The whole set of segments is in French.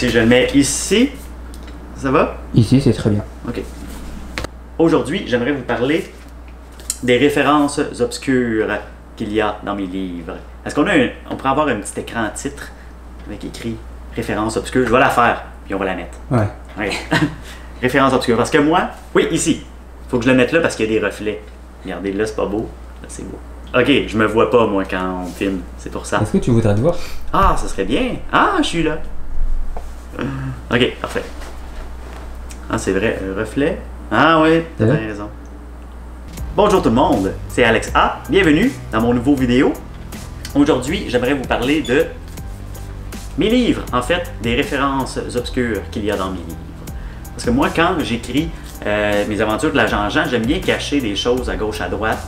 si je le mets ici, ça va? Ici, c'est très bien. OK. Aujourd'hui, j'aimerais vous parler des références obscures qu'il y a dans mes livres. Est-ce qu'on on pourrait avoir un petit écran titre avec écrit références obscures? Je vais la faire, puis on va la mettre. Ouais. OK. Références obscures. Parce que moi, oui, ici, il faut que je le mette là parce qu'il y a des reflets. Regardez, là, c'est pas beau. Là, c'est beau. OK, je me vois pas, moi, quand on filme. C'est pour ça. Est-ce que tu voudrais te voir? Ah, ça serait bien. Ah, je suis là. OK, parfait. Ah, c'est vrai, reflet. Ah oui, t'as bien raison. Bonjour tout le monde, c'est Alex A. Bienvenue dans mon nouveau vidéo. Aujourd'hui, j'aimerais vous parler de mes livres, en fait, des références obscures qu'il y a dans mes livres. Parce que moi, quand j'écris mes aventures de l'agent Jean, j'aime bien cacher des choses à gauche, à droite.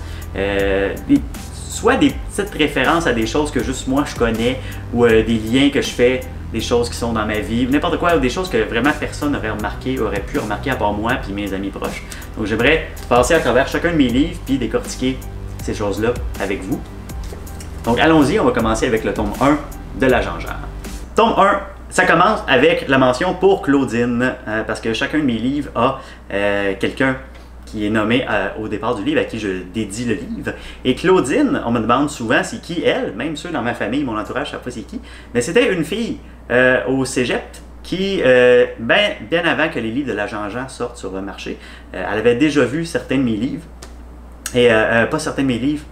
Soit des petites références à des choses que juste moi je connais, ou des liens que je fais, des choses qui sont dans ma vie, n'importe quoi, ou des choses que vraiment personne n'aurait remarqué, aurait pu remarquer à part moi et mes amis proches. Donc j'aimerais passer à travers chacun de mes livres puis décortiquer ces choses-là avec vous. Donc allons-y, on va commencer avec le tome 1 de l'agent Jean. Tome 1, ça commence avec la mention pour Claudine, parce que chacun de mes livres a quelqu'un qui est nommé au départ du livre, à qui je dédie le livre. Et Claudine, on me demande souvent c'est qui elle, même ceux dans ma famille, mon entourage, je ne sais pas c'est qui, mais c'était une fille au cégep qui, bien avant que les livres de l'agent Jean sortent sur le marché, elle avait déjà vu certains de mes livres, et pas certains de mes livres,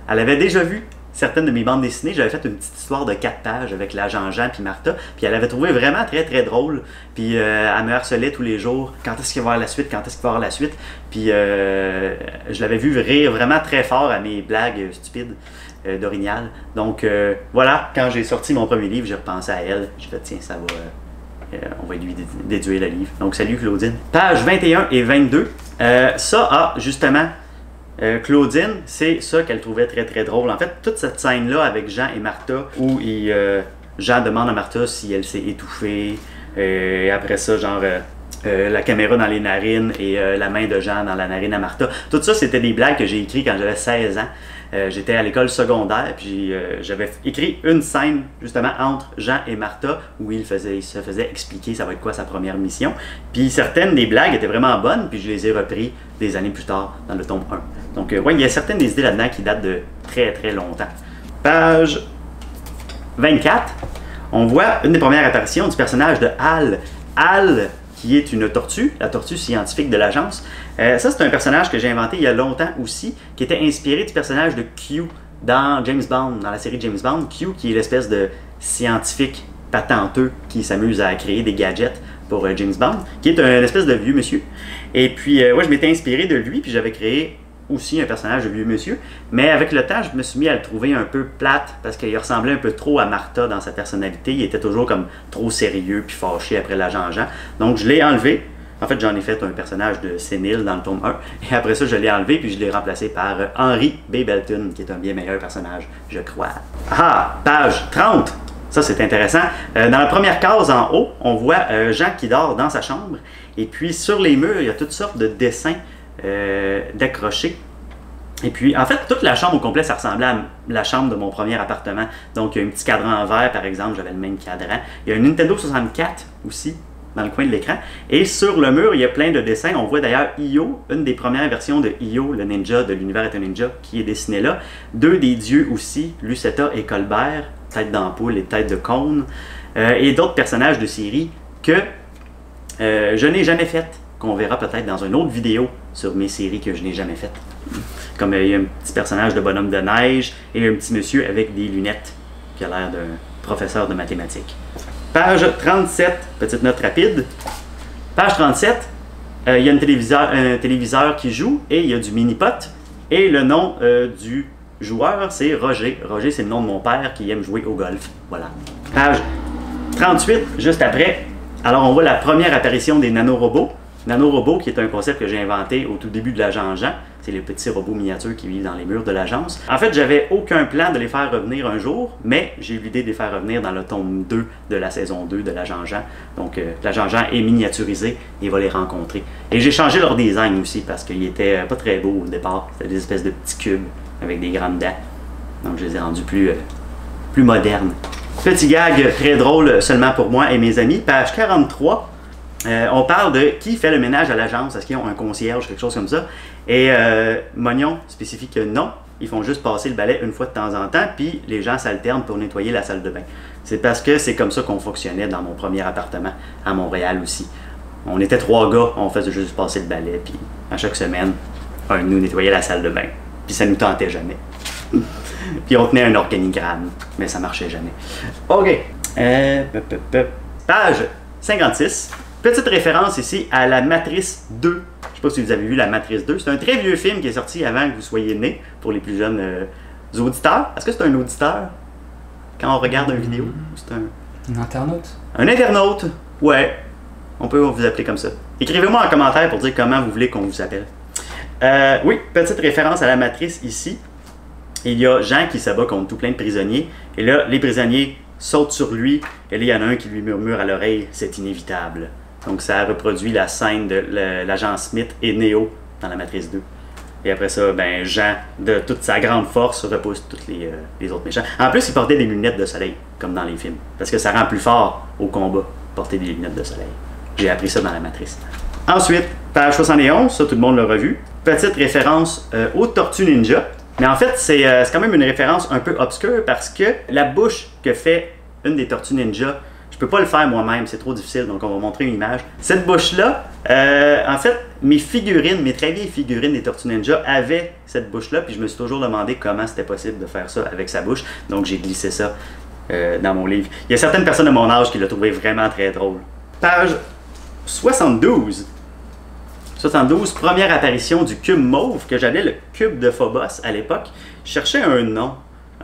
elle avait déjà vu certaines de mes bandes dessinées. J'avais fait une petite histoire de 4 pages avec l'agent Jean puis Martha, puis elle avait trouvé vraiment très très drôle, puis elle me harcelait tous les jours, quand est-ce qu'il va y avoir la suite, quand est-ce qu'il va y avoir la suite, puis je l'avais vu rire vraiment très fort à mes blagues stupides d'Orignal. Donc voilà, quand j'ai sorti mon premier livre, j'ai repensé à elle, j'ai fait tiens, ça va, on va lui déduire le livre. Donc salut Claudine. Page 21 et 22, ça justement, Claudine, c'est ça qu'elle trouvait très très drôle. En fait, toute cette scène-là avec Jean et Martha, où Jean demande à Martha si elle s'est étouffée, après ça, genre la caméra dans les narines et la main de Jean dans la narine à Martha. Tout ça, c'était des blagues que j'ai écrites quand j'avais 16 ans. J'étais à l'école secondaire, puis j'avais écrit une scène justement entre Jean et Martha où il se faisait expliquer ça va être quoi sa première mission. Puis certaines des blagues étaient vraiment bonnes, puis je les ai repris des années plus tard dans le tome 1. Donc ouais, il y a certaines des idées là-dedans qui datent de très très longtemps. Page 24, on voit une des premières apparitions du personnage de Hal. Hal, qui est une tortue, la tortue scientifique de l'agence. Ça, c'est un personnage que j'ai inventé il y a longtemps aussi, qui était inspiré du personnage de Q dans James Bond, dans la série James Bond. Q, qui est l'espèce de scientifique patenteux qui s'amuse à créer des gadgets pour James Bond, qui est un espèce de vieux monsieur. Et puis, ouais, je m'étais inspiré de lui, puis j'avais créé aussi un personnage de vieux monsieur, mais avec le temps, je me suis mis à le trouver un peu plate parce qu'il ressemblait un peu trop à Martha dans sa personnalité. Il était toujours comme trop sérieux puis fâché après l'agent Jean. Donc je l'ai enlevé. En fait, j'en ai fait un personnage de sénile dans le tome 1. Et après ça, je l'ai enlevé puis je l'ai remplacé par Henry B. Belton, qui est un bien meilleur personnage, je crois. Ah, page 30! Ça, c'est intéressant. Dans la première case en haut, on voit Jean qui dort dans sa chambre. Et puis sur les murs, il y a toutes sortes de dessins d'accrocher. Et puis, en fait, toute la chambre au complet, ça ressemblait à la chambre de mon premier appartement. Donc, il y a un petit cadran en verre, par exemple, j'avais le même cadran. Il y a un Nintendo 64 aussi, dans le coin de l'écran. Et sur le mur, il y a plein de dessins. On voit d'ailleurs Io, une des premières versions de Io, le ninja de l'univers est un ninja, qui est dessiné là. Deux des dieux aussi, Lucetta et Colbert, tête d'ampoule et tête de cône. Et d'autres personnages de série que je n'ai jamais faites, qu'on verra peut-être dans une autre vidéo sur mes séries que je n'ai jamais faites. Comme il y a un petit personnage de bonhomme de neige et un petit monsieur avec des lunettes qui a l'air d'un professeur de mathématiques. Page 37, petite note rapide. Page 37, il y a un téléviseur qui joue et il y a du mini-pot. Et le nom du joueur, c'est Roger. Roger, c'est le nom de mon père qui aime jouer au golf. Voilà. Page 38, juste après. Alors, on voit la première apparition des nanorobots. Nanorobots, qui est un concept que j'ai inventé au tout début de l'agent Jean. C'est les petits robots miniatures qui vivent dans les murs de l'agence. En fait, j'avais aucun plan de les faire revenir un jour, mais j'ai eu l'idée de les faire revenir dans le tome 2 de la saison 2 de l'agent Jean. Donc, l'agent Jean est miniaturisé et va les rencontrer. Et j'ai changé leur design aussi parce qu'ils étaient pas très beaux au départ. C'était des espèces de petits cubes avec des grandes dents. Donc, je les ai rendus plus modernes. Petit gag très drôle seulement pour moi et mes amis. Page 43. On parle de qui fait le ménage à l'agence. Est-ce qu'ils ont un concierge, quelque chose comme ça? Et Mognon spécifie que non. Ils font juste passer le balai une fois de temps en temps, puis les gens s'alternent pour nettoyer la salle de bain. C'est parce que c'est comme ça qu'on fonctionnait dans mon premier appartement à Montréal aussi. On était 3 gars, on faisait juste passer le balai, puis à chaque semaine, un de nous nettoyait la salle de bain. Puis ça nous tentait jamais. Puis on tenait un organigramme, mais ça marchait jamais. OK. Page 56. Petite référence ici à la Matrice 2. Je ne sais pas si vous avez vu la Matrice 2. C'est un très vieux film qui est sorti avant que vous soyez nés, pour les plus jeunes auditeurs. Est-ce que c'est un auditeur quand on regarde une vidéo? C'est un internaute. Un internaute, ouais. On peut vous appeler comme ça. Écrivez-moi en commentaire pour dire comment vous voulez qu'on vous appelle. Oui, petite référence à la Matrice ici. Il y a Jean qui se bat contre tout plein de prisonniers. Et là, les prisonniers sautent sur lui. Et là, il y en a un qui lui murmure à l'oreille « C'est inévitable ». Donc, ça reproduit la scène de l'agent Smith et Neo dans la Matrice 2. Et après ça, ben, Jean, de toute sa grande force, repousse tous les autres méchants. En plus, il portait des lunettes de soleil, comme dans les films. Parce que ça rend plus fort au combat, porter des lunettes de soleil. J'ai appris ça dans la Matrice. Ensuite, page 71, ça tout le monde l'a revu. Petite référence aux Tortues Ninja. Mais en fait, c'est quand même une référence un peu obscure parce que la bouche que fait une des Tortues Ninja, je peux pas le faire moi-même, c'est trop difficile, donc on va montrer une image. Cette bouche-là, en fait, mes très vieilles figurines des Tortues Ninja avaient cette bouche-là, puis je me suis toujours demandé comment c'était possible de faire ça avec sa bouche, donc j'ai glissé ça dans mon livre. Il y a certaines personnes de mon âge qui l'ont trouvé vraiment très drôle. Page 72. 72, première apparition du cube mauve, que j'appelais le cube de Phobos à l'époque. Je cherchais un nom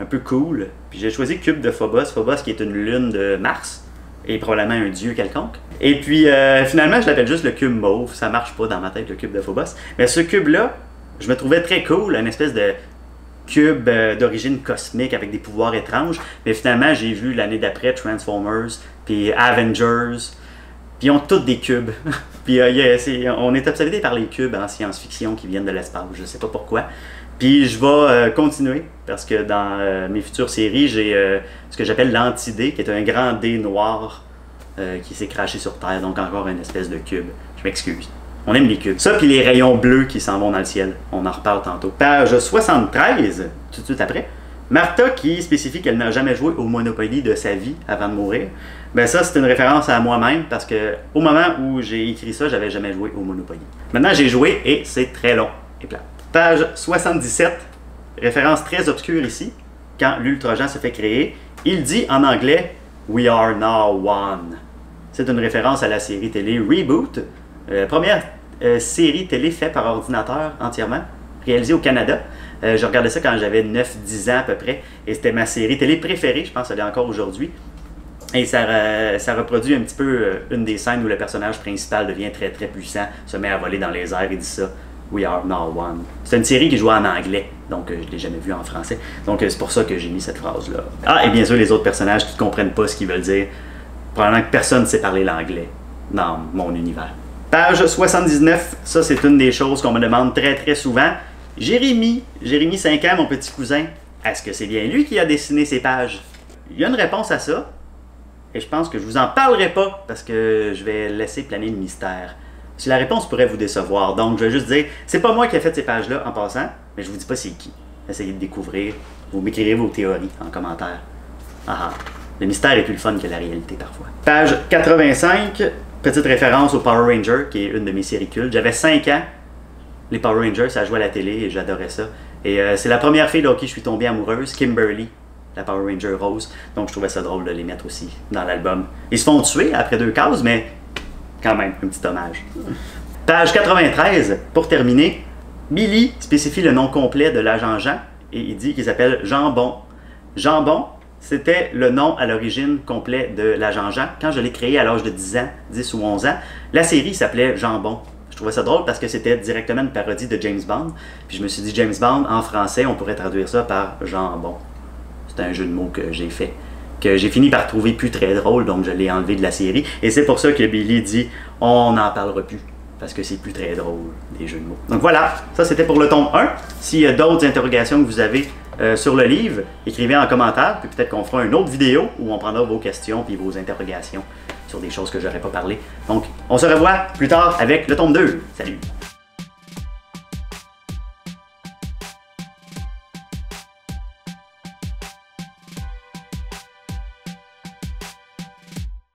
un peu cool, puis j'ai choisi cube de Phobos. Phobos qui est une lune de Mars, et probablement un dieu quelconque. Et puis finalement, je l'appelle juste le cube mauve. Ça marche pas dans ma tête, le cube de Phobos. Mais ce cube-là, je me trouvais très cool, une espèce de cube d'origine cosmique avec des pouvoirs étranges. Mais finalement, j'ai vu l'année d'après Transformers, puis Avengers. Puis ils ont tous des cubes. Puis on est obsédé par les cubes en science-fiction qui viennent de l'espace. Je ne sais pas pourquoi. Puis je vais continuer parce que dans mes futures séries, j'ai ce que j'appelle l'anti-dé, qui est un grand dé noir qui s'est craché sur Terre. Donc encore une espèce de cube. Je m'excuse. On aime les cubes. Ça, puis les rayons bleus qui s'en vont dans le ciel. On en reparle tantôt. Page 73, tout de suite après. Martha qui spécifie qu'elle n'a jamais joué au Monopoly de sa vie avant de mourir. Ben ça, c'est une référence à moi-même parce que au moment où j'ai écrit ça, j'avais jamais joué au Monopoly. Maintenant, j'ai joué et c'est très long et plat. Page 77, référence très obscure ici. Quand l'Ultra-Jean se fait créer, il dit en anglais « We are now one ». C'est une référence à la série télé Reboot, première série télé faite par ordinateur entièrement, réalisée au Canada. Je regardais ça quand j'avais 9-10 ans à peu près, et c'était ma série télé préférée, je pense qu'elle est encore aujourd'hui. Et ça reproduit un petit peu une des scènes où le personnage principal devient très très puissant, se met à voler dans les airs et dit ça. We are now one. C'est une série qui joue en anglais, donc je ne l'ai jamais vue en français. Donc c'est pour ça que j'ai mis cette phrase-là. Ah, et bien sûr, les autres personnages qui ne comprennent pas ce qu'ils veulent dire. Probablement que personne ne sait parler l'anglais dans mon univers. Page 79, ça c'est une des choses qu'on me demande très très souvent. Jérémy 5 ans, mon petit cousin, est-ce que c'est bien lui qui a dessiné ces pages? Il y a une réponse à ça, et je pense que je vous en parlerai pas parce que je vais laisser planer le mystère. Si la réponse pourrait vous décevoir, donc je vais juste dire, c'est pas moi qui ai fait ces pages-là en passant, mais je vous dis pas c'est qui. Essayez de découvrir, vous m'écrirez vos théories en commentaire. Ah, le mystère est plus le fun que la réalité parfois. Page 85, petite référence au Power Ranger, qui est une de mes séries cultes. J'avais 5 ans. Les Power Rangers, ça jouait à la télé et j'adorais ça. Et c'est la première fille de qui je suis tombé amoureuse, Kimberly, la Power Ranger rose. Donc je trouvais ça drôle de les mettre aussi dans l'album. Ils se font tuer après 2 cases, mais quand même, un petit hommage. Page 93, pour terminer, Billy spécifie le nom complet de l'agent Jean et il dit qu'il s'appelle Jambon. Jambon, c'était le nom à l'origine complet de l'agent Jean. Quand je l'ai créé à l'âge de 10 ans, 10 ou 11 ans, la série s'appelait Jambon. Je trouvais ça drôle parce que c'était directement une parodie de James Bond. Puis je me suis dit, James Bond, en français, on pourrait traduire ça par jambon. C'est un jeu de mots que j'ai fait, que j'ai fini par trouver plus très drôle, donc je l'ai enlevé de la série. Et c'est pour ça que Billy dit, on n'en parlera plus, parce que c'est plus très drôle, des jeux de mots. Donc voilà, ça c'était pour le tome 1. S'il y a d'autres interrogations que vous avez, sur le livre, écrivez en commentaire, puis peut-être qu'on fera une autre vidéo où on prendra vos questions puis vos interrogations sur des choses que je n'aurais pas parlé. Donc, on se revoit plus tard avec le tome 2. Salut!